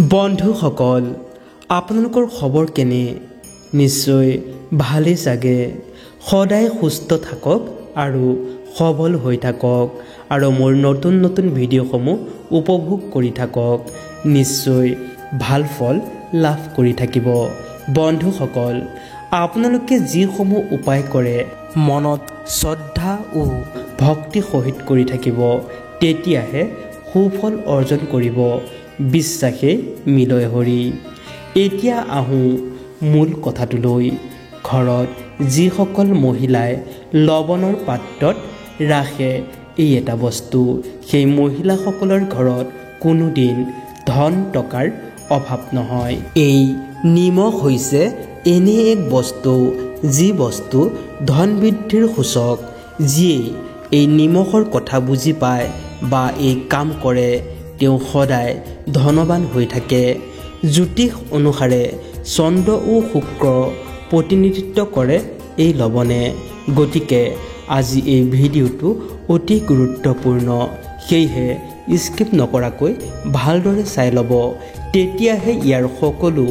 বন্ধুসকল, আপোনালোকৰ খবৰ কেনে? নিশ্চয় ভালেই চাগে। সদায় সুস্থ থাকক আৰু সবল হৈ থাকক আৰু মোৰ নতুন নতুন ভিডিঅ'সমূহ উপভোগ কৰি থাকক। নিশ্চয় ভাল ফল লাভ কৰি থাকিব। বন্ধুসকল, আপোনালোকে যিসমূহ উপায় কৰে মনত শ্ৰদ্ধা ও ভক্তি সহিত কৰি থাকিব, তেতিয়াহে সুফল অৰ্জন কৰিব। বিশ্বাসে মিলয় হৰি। এতিয়া আহোঁ মূল কথাটোলৈ। ঘৰত যিসকল মহিলাই লৱণৰ পাত্ৰত ৰাখে এই এটা বস্তু, সেই মহিলাসকলৰ ঘৰত কোনোদিন ধন টকাৰ অভাৱ নহয়। এই নিমখ হৈছে এনে এক বস্তু, যি বস্তু ধন বৃদ্ধিৰ সূচক। যিয়ে এই নিমখৰ কথা বুজি পায় বা এই কাম কৰে, তেওঁ সদায় ধনৱান হৈ থাকে। জ্যোতিষ অনুসাৰে চন্দ্ৰ ও শুক্ৰ প্ৰতিনিধিত্ব কৰে এই লৱণে। গতিকে আজি এই ভিডিঅ'টো অতি গুৰুত্বপূৰ্ণ, সেয়েহে স্কিপ নকৰাকৈ ভালদৰে চাই ল'ব, তেতিয়াহে ইয়াৰ সকলো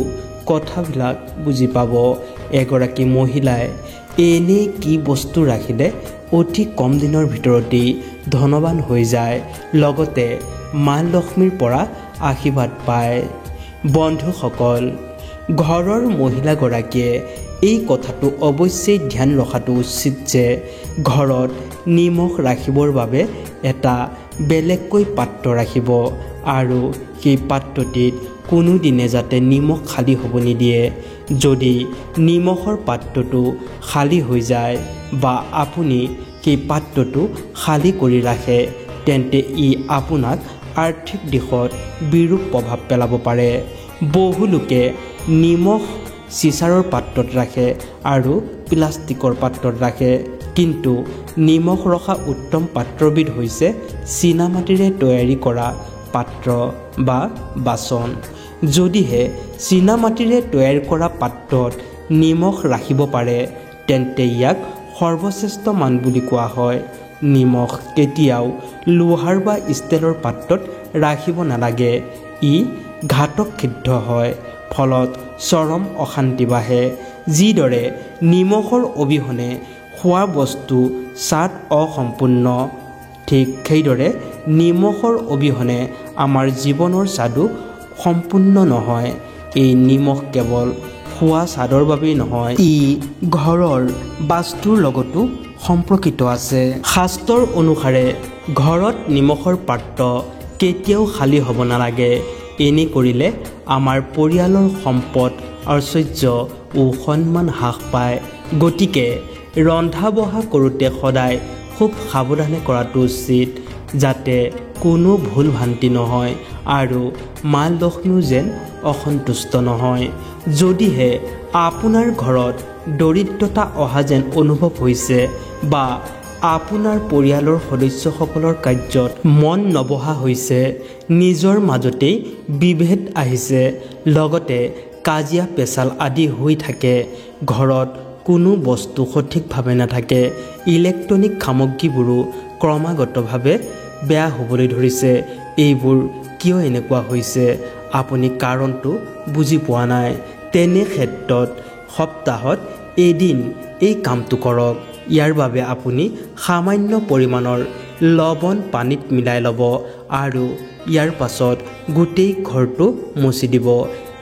কথাবিলাক বুজি পাব। এগৰাকী মহিলাই এনে কি বস্তু ৰাখিলে অতি কম দিনৰ ভিতৰতেই ধনৱান হৈ যায়, লগতে মা লক্ষ্মীৰ পৰা আশীৰ্বাদ পায়। বন্ধুসকল, ঘৰৰ মহিলাগৰাকীয়ে এই কথাটো অৱশ্যেই ধ্যান ৰখাটো উচিত যে ঘৰত নিমখ ৰাখিবৰ বাবে এটা বেলেগকৈ পাত্ৰ ৰাখিব আৰু সেই পাত্ৰটিত কোনোদিনে যাতে নিমখ খালী হ'ব নিদিয়ে। যদি নিমখৰ পাত্ৰটো খালী হৈ যায় বা আপুনি সেই পাত্ৰটো খালী কৰি ৰাখে, তেন্তে ই আপোনাক আৰ্থিক দিশত বিৰূপ প্ৰভাৱ পেলাব পাৰে। বহু লোকে নিমখ চিচাৰৰ পাত্ৰত ৰাখে আৰু প্লাষ্টিকৰ পাত্ৰত ৰাখে, কিন্তু নিমখ ৰখা উত্তম পাত্ৰবিধ হৈছে চীনামাটিৰে তৈয়াৰী কৰা পাত্ৰ বা বাচন। যদিহে চীনামাটিৰে তৈয়াৰ কৰা পাত্ৰত নিমখ ৰাখিব পাৰে, তেন্তে ইয়াক সৰ্বশ্ৰেষ্ঠ মান বুলি কোৱা হয়। নিমখ কেতিয়াও লোহাৰ বা ষ্টিলৰ পাত্ৰত ৰাখিব নালাগে। ই ঘাতক সিদ্ধ হয়, ফলত চৰম অশান্তি বাঢ়ে। যিদৰে নিমখৰ অবিহনে খোৱা বস্তু স্বাদ অসম্পূৰ্ণ, ঠিক সেইদৰে নিমখৰ অবিহনে আমাৰ জীৱনৰ স্বাদো সম্পূৰ্ণ নহয়। এই নিমখ কেৱল খোৱা স্বাদৰ বাবেই নহয়, ই ঘৰৰ বাস্তুৰ লগতো সম্পৰ্কিত আছে। শাস্ত্ৰৰ অনুসাৰে ঘৰত নিমখৰ পাত্ৰ কেতিয়াও খালী হ'ব নালাগে। এনে কৰিলে আমাৰ পৰিয়ালৰ সম্পদ, ঐশ্বৰ্য ও সন্মান হ্ৰাস পায়। গতিকে ৰন্ধা বঢ়া কৰোঁতে সদায় খুব সাৱধানে কৰাটো উচিত, যাতে কোনো ভুল ভ্ৰান্তি নহয় আৰু মা লক্ষ্মীও যেন অসন্তুষ্ট নহয়। যদিহে আপোনাৰ ঘৰত দৰিদ্ৰতা অহা যেন অনুভৱ হৈছে বা আপোনাৰ পৰিয়ালৰ সদস্যসকলৰ কাৰ্যত মন নবহা হৈছে, নিজৰ মাজতেই বিভেদ আহিছে, লগতে কাজিয়া পেচাল আদি হৈ থাকে, ঘৰত কোনো বস্তু সঠিকভাৱে নাথাকে, ইলেক্ট্ৰনিক সামগ্ৰীবোৰো ক্ৰমাগতভাৱে বেয়া হ'বলৈ ধৰিছে, এইবোৰ কিয় এনেকুৱা হৈছে আপুনি কাৰণটো বুজি পোৱা নাই, তেনে ক্ষেত্ৰত সপ্তাহত এদিন এই কামটো কৰক। ইয়াৰ বাবে আপুনি সামান্য পৰিমাণৰ লৱণ পানীত মিলাই ল'ব আৰু ইয়াৰ পাছত গোটেই ঘৰটো মচি দিব।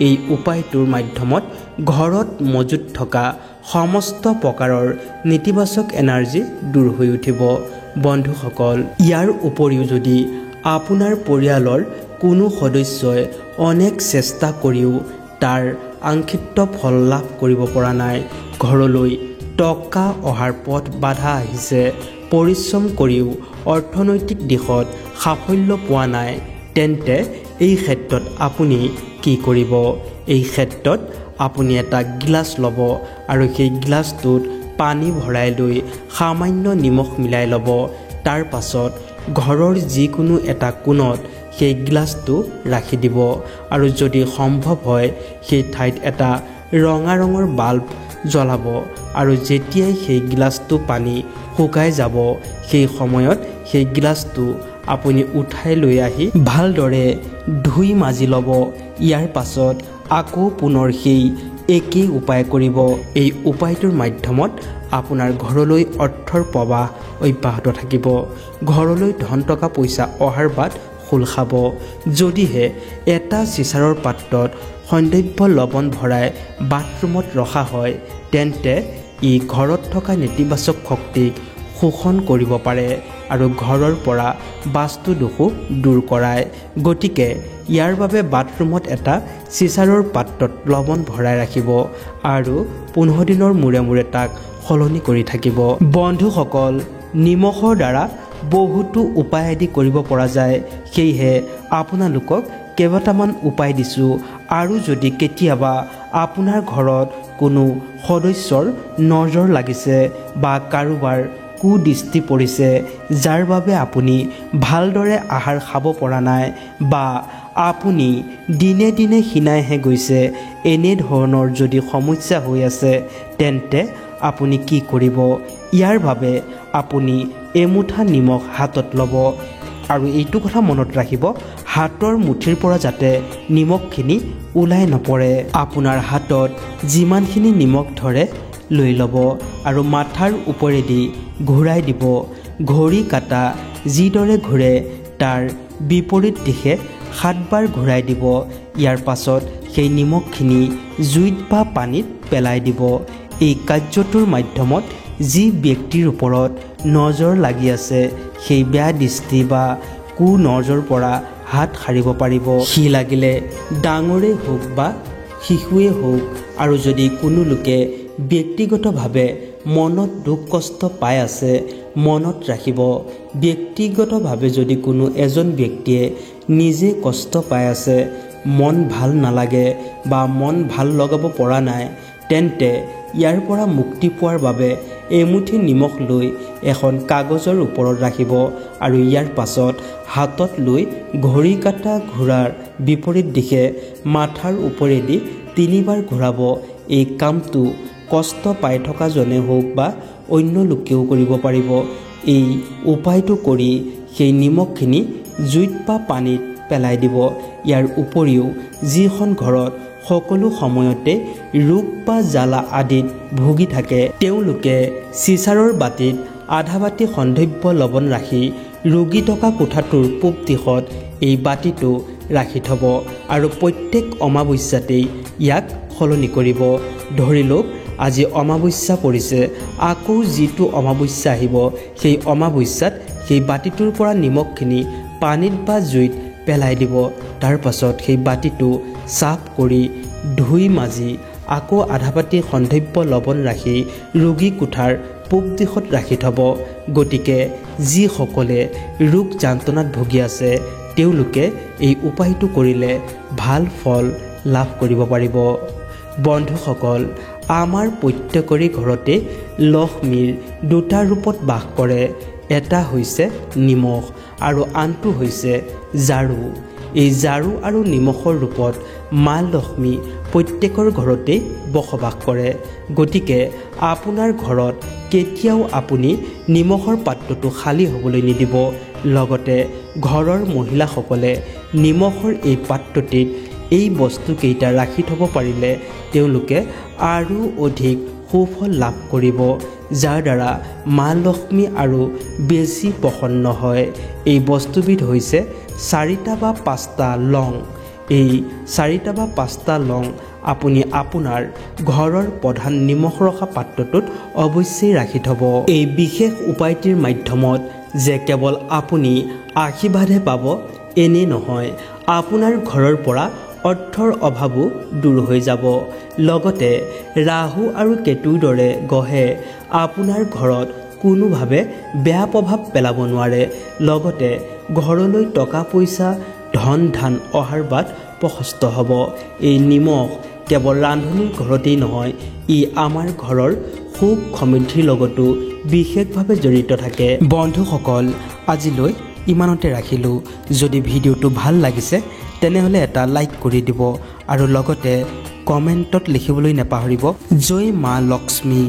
এই উপায়টোৰ মাধ্যমত ঘৰত মজুত থকা সমস্ত প্ৰকাৰৰ নেতিবাচক এনাৰ্জি দূৰ হৈ উঠিব। বন্ধুসকল, ইয়াৰ উপৰিও যদি আপোনাৰ পৰিয়ালৰ কোনো সদস্যই অনেক চেষ্টা কৰিও তাৰ আকাংক্ষিত ফল লাভ কৰিব পৰা নাই, ঘৰলৈ টকা অহাৰ পথ বাধা আহিছে, পৰিশ্ৰম কৰিও অৰ্থনৈতিক দিশত সাফল্য পোৱা নাই, তেন্তে এই ক্ষেত্ৰত আপুনি কি কৰিব? এই ক্ষেত্ৰত আপুনি এটা গিলাচ ল'ব আৰু সেই গিলাচটোত পানী ভৰাই লৈ সামান্য নিমখ মিলাই ল'ব। তাৰ পাছত ঘৰৰ যিকোনো এটা কোণত সেই গিলাচটো ৰাখি দিব আৰু যদি সম্ভৱ হয় সেই ঠাইত এটা ৰঙা ৰঙৰ বাল্ব জ্বলাব আৰু যেতিয়াই সেই গিলাচটো পানী শুকাই যাব, সেই সময়ত সেই গিলাচটো আপুনি উঠাই লৈ আহি ভালদৰে ধুই মাজি ল'ব। ইয়াৰ পাছত আকৌ পুনৰ সেই একেই উপায় কৰিব। এই উপায়টোৰ মাধ্যমত আপোনাৰ ঘৰলৈ অৰ্থৰ প্ৰৱাহ অব্যাহত থাকিব। ঘৰলৈ ধন টকা পইচা অহাৰ বাট খোল খাব। যদিহে এটা চিচাৰৰ পাত্ৰত সন্দৰ্ভ লৱণ ভৰাই বাথৰুমত ৰখা হয় তেন্তে ই ঘৰত থকা নেতিবাচক শক্তিক শোষণ কৰিব পাৰে আৰু ঘৰৰ পৰা বাস্তু দোষো দূৰ কৰায়। গতিকে ইয়াৰ বাবে বাথৰুমত এটা চিচাৰৰ পাত্ৰত লৱণ ভৰাই ৰাখিব আৰু 15 দিনৰ মূৰে মূৰে তাক সলনি কৰি থাকিব। বন্ধুসকল, নিমখৰ দ্বাৰা বহুতো উপায় আদি কৰিব পৰা যায়। সেয়েহে আপোনালোকক কেইবাটামান উপায় দিছোঁ। আৰু যদি কেতিয়াবা আপোনাৰ ঘৰত কোনো সদস্যৰ নজৰ লাগিছে বা কাৰোবাৰ কুদৃষ্টি পৰিছে যাৰ বাবে আপুনি ভালদৰে আহাৰ খাব পৰা নাই বা আপুনি দিনে দিনে ক্ষীণাইহে গৈছে, এনেধৰণৰ যদি সমস্যা হৈ আছে তেন্তে আপুনি কি কৰিব? ইয়াৰ বাবে আপুনি এমুঠা নিমখ হাতত ল'ব আৰু এইটো কথা মনত ৰাখিব, হাতৰ মুঠিৰ পৰা যাতে নিমখখিনি ওলাই নপৰে। আপোনাৰ হাতত যিমানখিনি নিমখ ধৰে লৈ ল'ব আৰু মাথাৰ ওপৰেদি ঘূৰাই দিব। ঘড়ী কাটা যিদৰে ঘূৰে তাৰ বিপৰীত দিশে 7 বাৰ ঘূৰাই দিব। ইয়াৰ পাছত সেই নিমখখিনি জুইত বা পানীত পেলাই দিব। এই কাৰ্যটোৰ মাধ্যমত যি ব্যক্তিৰ ওপৰত নজৰ লাগি আছে সেই বেয়া দৃষ্টি বা কুনজৰ পৰা হাত সাৰিব পাৰিব। সি লাগিলে ডাঙৰেই হওক বা শিশুৱেই হওক। আৰু যদি কোনো লোকে ব্যক্তিগতভাৱে মনত দুখ কষ্ট পাই আছে, মনত ৰাখিব, ব্যক্তিগতভাৱে যদি কোনো এজন ব্যক্তিয়ে নিজে কষ্ট পাই আছে, মন ভাল নালাগে বা মন ভাল লগাব পৰা নাই, তেন্তে ইয়াৰ পৰা মুক্তি পোৱাৰ বাবে এমুঠি নিমখ লৈ এখন কাগজৰ ওপৰত ৰাখিব আৰু ইয়াৰ পাছত হাতত লৈ ঘড়ী কাটা ঘোঁৰাৰ বিপৰীত দিশে মাথাৰ ওপৰেদি 3 বাৰ ঘূৰাব। এই কামটো কষ্ট পাই থকা জনে হওক বা অন্য লোকেও কৰিব পাৰিব। এই উপায়টো কৰি সেই নিমখখিনি জুইত বা পানীত পেলাই দিব। ইয়াৰ উপৰিও যিখন ঘৰত সকলো সময়তে ৰোগ বা জ্বালা আদিত ভুগি থাকে তেওঁলোকে চিচাৰৰ বাটিত আধা বাটি সন্দৰ্ভ লৱণ ৰাখি ৰোগী থকা কোঠাটোৰ পূব দিশত এই বাটিটো ৰাখি থ'ব আৰু প্ৰত্যেক অমাৱস্যাতেই ইয়াক সলনি কৰিব। ধৰি লওক আজি অমাৱস্যা পৰিছে, আকৌ যিটো অমাৱস্যা আহিব সেই অমাৱস্যাত সেই বাটিটোৰ পৰা নিমখখিনি পানীত বা জুইত পেলাই দিব। তাৰ পাছত সেই বাটিটো চাফ কৰি ধুই মাজি আকৌ আধা বাটি সন্দৰ্ভ লৱণ ৰাখি ৰোগী কোঠাৰ পূব দিশত ৰাখি থ'ব। গতিকে যিসকলে ৰোগ যান্ত্ৰণাত ভুগি আছে তেওঁলোকে এই উপায়টো কৰিলে ভাল ফল লাভ কৰিব পাৰিব। বন্ধুসকল, আমাৰ প্ৰত্যেকৰে ঘৰতে লক্ষ্মীৰ 2টা ৰূপত বাস কৰে। এটা হৈছে নিমখ আৰু আনটো হৈছে ঝাৰু। এই ঝাৰু আৰু নিমখৰ ৰূপত মা লক্ষ্মী প্ৰত্যেকৰ ঘৰতে বসবাস কৰে। গতিকে আপোনাৰ ঘৰত কেতিয়াও আপুনি নিমখৰ পাত্ৰটো খালী হ'বলৈ নিদিব। লগতে ঘৰৰ মহিলাসকলে নিমখৰ এই পাত্ৰটিত এই বস্তুকেইটা ৰাখি থ'ব পাৰিলে তেওঁলোকে আৰু অধিক সুফল লাভ কৰিব, যাৰ দ্বাৰা মা লক্ষ্মী আৰু বেছি প্ৰসন্ন হয়। এই বস্তুবিধ হৈছে 4টা বা 5টা লং। এই 4টা বা 5টা লং আপুনি আপোনাৰ ঘৰৰ প্ৰধান নিমখ ৰখা পাত্ৰটোত অৱশ্যেই ৰাখি থ'ব। এই বিশেষ উপায়টিৰ মাধ্যমত যে কেৱল আপুনি আশীৰ্বাদহে পাব এনে নহয়, আপোনাৰ ঘৰৰ পৰা অৰ্থৰ অভাৱো দূৰ হৈ যাব। লগতে ৰাহু আৰু কেতুৰ দৰে গ্ৰহে আপোনাৰ ঘৰত কোনোভাৱে বেয়া প্ৰভাৱ পেলাব নোৱাৰে। লগতে ঘৰলৈ টকা পইচা ধন ধান অহাৰ বাট প্ৰশস্ত হ'ব। এই নিমখ কেৱল ৰান্ধনিৰ ঘৰতেই নহয়, ই আমাৰ ঘৰৰ সুখ সমৃদ্ধিৰ লগতো বিশেষভাৱে জড়িত থাকে। বন্ধুসকল, আজিলৈ ইমানতে ৰাখিলোঁ। যদি ভিডিঅ'টো ভাল লাগিছে তেনেহ'লে এটা লাইক কৰি দিব আৰু লগতে কমেণ্টত লিখিবলৈ নাপাহৰিব জয় মা লক্ষ্মী।